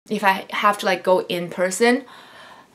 if I have to like go in person,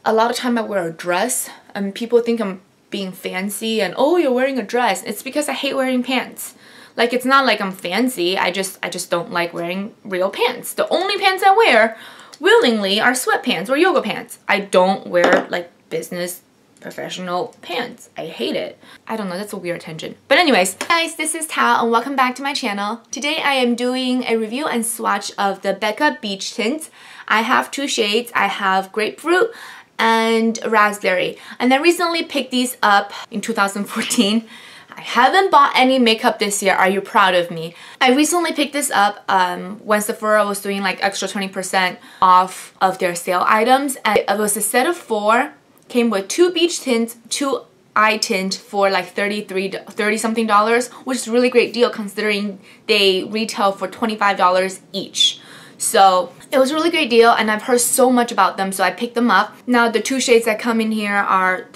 a lot of time I wear a dress and people think I'm being fancy and, oh, you're wearing a dress. It's because I hate wearing pants. Like, it's not like I'm fancy, I just don't like wearing real pants. The only pants I wear willingly are sweatpants or yoga pants. I don't wear like business professional pants. I hate it. I don't know, that's a weird tangent. But anyways, guys, this is Tao and welcome back to my channel. Today I am doing a review and swatch of the Becca Beach Tint. I have two shades. I have grapefruit and raspberry. And I recently picked these up in 2014. I haven't bought any makeup this year. Are you proud of me? I recently picked this up when Sephora was doing like extra 20% off of their sale items. And it was a set of 4. Came with 2 beach tints, 2 eye tint for like 30 something dollars, which is a really great deal considering they retail for $25 each. So it was a really great deal and I've heard so much about them, so I picked them up. Now the 2 shades that come in here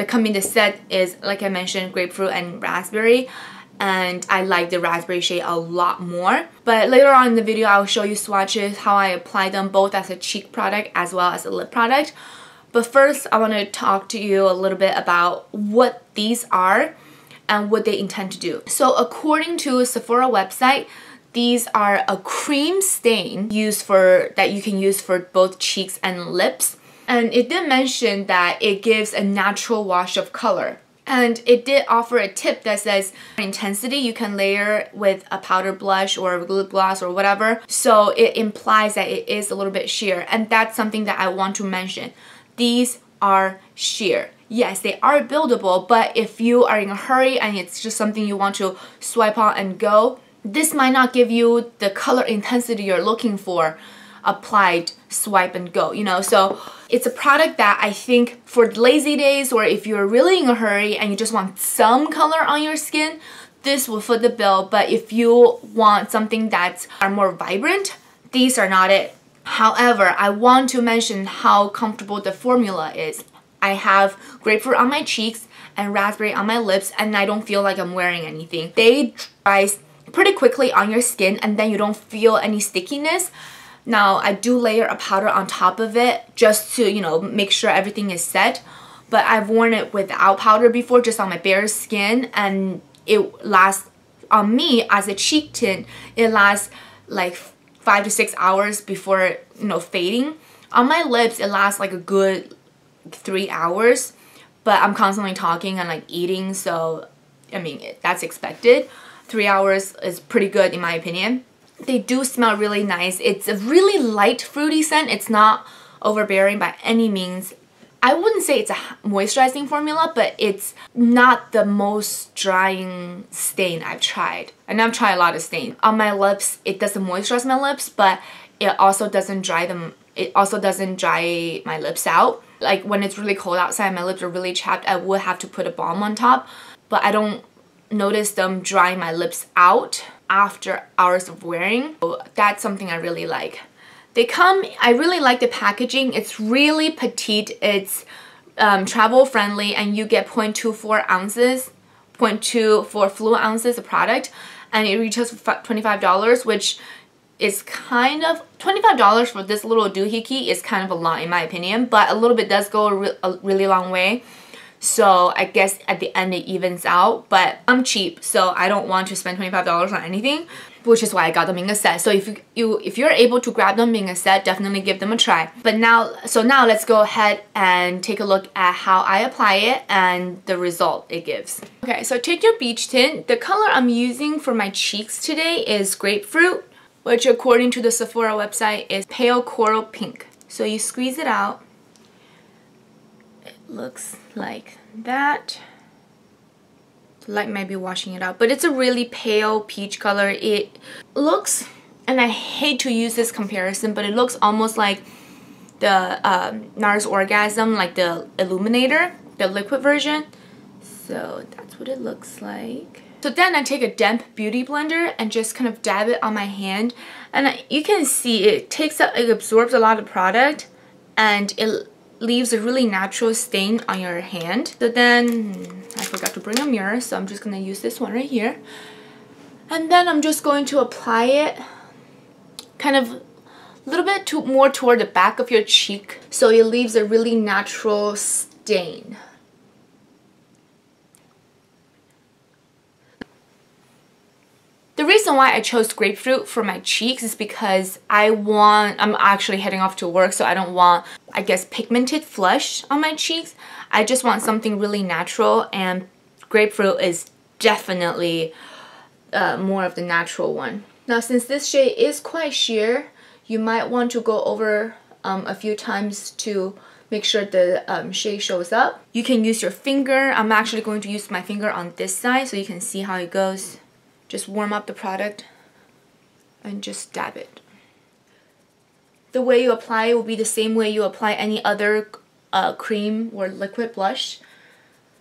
come in the set is, like I mentioned, grapefruit and raspberry, and I like the raspberry shade a lot more. But later on in the video I'll show you swatches, how I apply them both as a cheek product as well as a lip product. But first I want to talk to you a little bit about what these are and what they intend to do. So according to Sephora website, these are a cream stain that you can use for both cheeks and lips. And it did mention that it gives a natural wash of color. And it did offer a tip that says intensity you can layer with a powder blush or a lip gloss or whatever. So it implies that it is a little bit sheer. And that's something that I want to mention. These are sheer. Yes, they are buildable, but if you are in a hurry and it's just something you want to swipe on and go, this might not give you the color intensity you're looking for applied swipe and go, you know. So it's a product that I think for lazy days or if you're really in a hurry and you just want some color on your skin, this will foot the bill. But if you want something that's more vibrant, these are not it. However, I want to mention how comfortable the formula is. I have grapefruit on my cheeks and raspberry on my lips and I don't feel like I'm wearing anything. They dry pretty quickly on your skin and then you don't feel any stickiness. Now, I do layer a powder on top of it just to, you know, make sure everything is set. But I've worn it without powder before, just on my bare skin, and it lasts, on me as a cheek tint, it lasts like 5 to 6 hours before, you know, fading. On my lips, it lasts like a good 3 hours, but I'm constantly talking and like eating, so I mean, that's expected. 3 hours is pretty good in my opinion. They do smell really nice. It's a really light fruity scent. It's not overbearing by any means. I wouldn't say it's a moisturizing formula, but it's not the most drying stain I've tried. And I've tried a lot of stain. On my lips, it doesn't moisturize my lips, but it also doesn't dry them. It also doesn't dry my lips out. Like when it's really cold outside, my lips are really chapped, I would have to put a balm on top, but I don't notice them drying my lips out after hours of wearing. So that's something I really like. I really like the packaging. It's really petite. It's travel friendly and you get 0.24 ounces, 0.24 fluid ounces of product, and it retails for $25, which is kind of, $25 for this little doohickey is kind of a lot in my opinion, but a little bit does go a really long way. So I guess at the end it evens out, but I'm cheap, so I don't want to spend $25 on anything, which is why I got them in a set. So if you're able to grab them in a set, definitely give them a try. But now let's go ahead and take a look at how I apply it and the result it gives. Okay, so take your beach tint. The color I'm using for my cheeks today is grapefruit, which according to the Sephora website is pale coral pink. So you squeeze it out. Looks like that. The light might be washing it out, but it's a really pale peach color. It looks, and I hate to use this comparison, but it looks almost like the NARS Orgasm, like the Illuminator, the liquid version. So that's what it looks like. So then I take a damp beauty blender and just kind of dab it on my hand, and you can see it absorbs a lot of product and it leaves a really natural stain on your hand. So then I forgot to bring a mirror, so I'm just gonna use this one right here, and then I'm just going to apply it kind of a little bit more toward the back of your cheek, so it leaves a really natural stain. The reason why I chose grapefruit for my cheeks is because I'm actually heading off to work, so I don't want, I guess, pigmented flush on my cheeks. I just want something really natural, and grapefruit is definitely more of the natural one. Now, since this shade is quite sheer, you might want to go over a few times to make sure the shade shows up. You can use your finger. I'm actually going to use my finger on this side so you can see how it goes. Just warm up the product and just dab it. The way you apply it will be the same way you apply any other cream or liquid blush.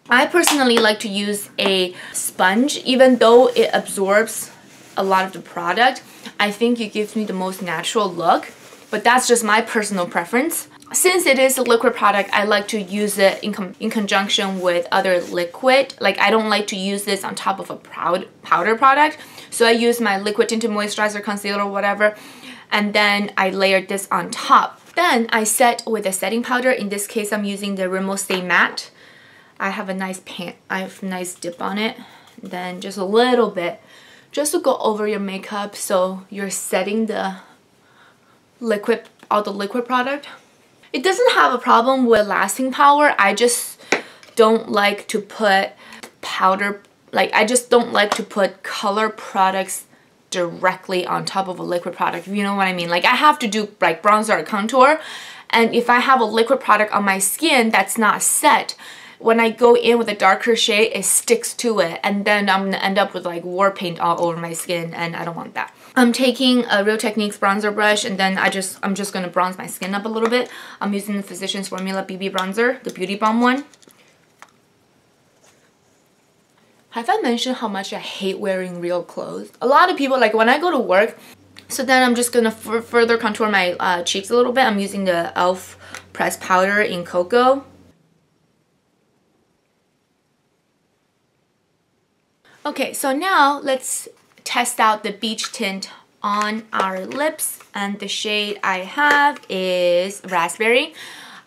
I personally like to use a sponge. Even though it absorbs a lot of the product, I think it gives me the most natural look, but that's just my personal preference. Since it is a liquid product, I like to use it in conjunction with other liquid. Like, I don't like to use this on top of a powder product. So I use my liquid tinted moisturizer, concealer, or whatever, and then I layered this on top. Then I set with a setting powder. In this case, I'm using the Rimmel Stay Matte. I have a nice dip on it. Then just a little bit, just to go over your makeup, so you're setting the liquid, all the liquid product. It doesn't have a problem with lasting power. I just don't like to put powder, like I just don't like to put color products directly on top of a liquid product, if you know what I mean. Like, I have to do like bronzer or contour, and if I have a liquid product on my skin that's not set, when I go in with a darker shade, it sticks to it, and then I'm gonna end up with like war paint all over my skin, and I don't want that. I'm taking a Real Techniques bronzer brush, and then I'm just gonna bronze my skin up a little bit. I'm using the Physicians Formula BB bronzer, the Beauty Balm one. Have I mentioned how much I hate wearing real clothes? A lot of people, like when I go to work, so then I'm just gonna further contour my cheeks a little bit. I'm using the e.l.f. pressed powder in Cocoa. Okay, so now let's test out the beach tint on our lips, and the shade I have is Raspberry.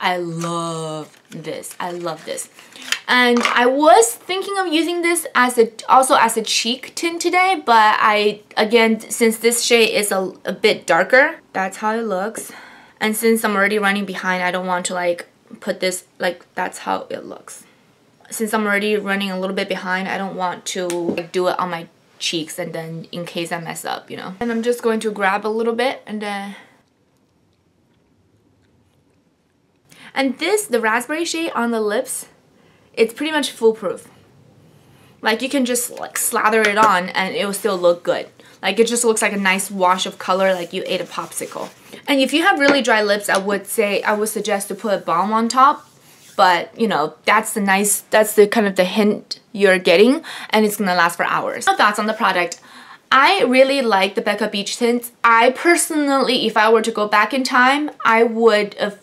I love this. I love this. And I was thinking of using this also as a cheek tint today, but again, since this shade is a bit darker, that's how it looks. And since I'm already running behind, I don't want to like put this, like, that's how it looks. Since I'm already running a little bit behind, I don't want to like, do it on my cheeks, and then in case I mess up, you know. And I'm just going to grab a little bit, and then... And the raspberry shade on the lips, it's pretty much foolproof. Like, you can just like slather it on and it will still look good. Like, it just looks like a nice wash of color, like you ate a popsicle. And if you have really dry lips, I would suggest to put a balm on top. But, you know, that's the kind of the hint you're getting, and it's gonna last for hours. My thoughts on the product. I really like the Becca Beach Tint. I personally, if I were to go back in time, I would have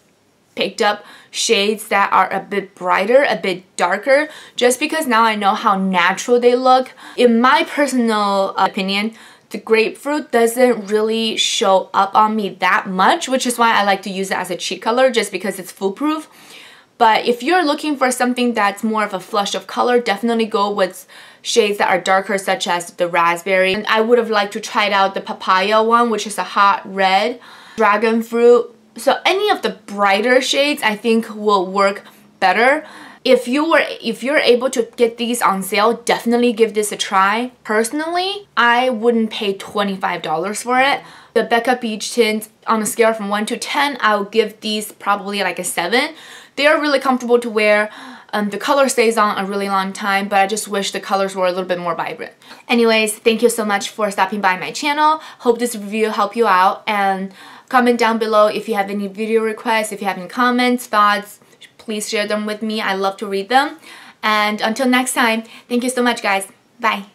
picked up shades that are a bit brighter, a bit darker, just because now I know how natural they look. In my personal opinion, the grapefruit doesn't really show up on me that much, which is why I like to use it as a cheek color, just because it's foolproof. But if you're looking for something that's more of a flush of color, definitely go with shades that are darker, such as the raspberry. And I would have liked to try out the papaya one, which is a hot red, dragon fruit. So any of the brighter shades I think will work better. If you're able to get these on sale, definitely give this a try. Personally, I wouldn't pay $25 for it. The Becca Beach Tint, on a scale from 1 to 10, I'll give these probably like a 7. They are really comfortable to wear. The color stays on a really long time, but I just wish the colors were a little bit more vibrant. Anyways, thank you so much for stopping by my channel. Hope this review helped you out, and comment down below if you have any video requests, if you have any comments, thoughts, please share them with me. I love to read them. And until next time, thank you so much, guys. Bye.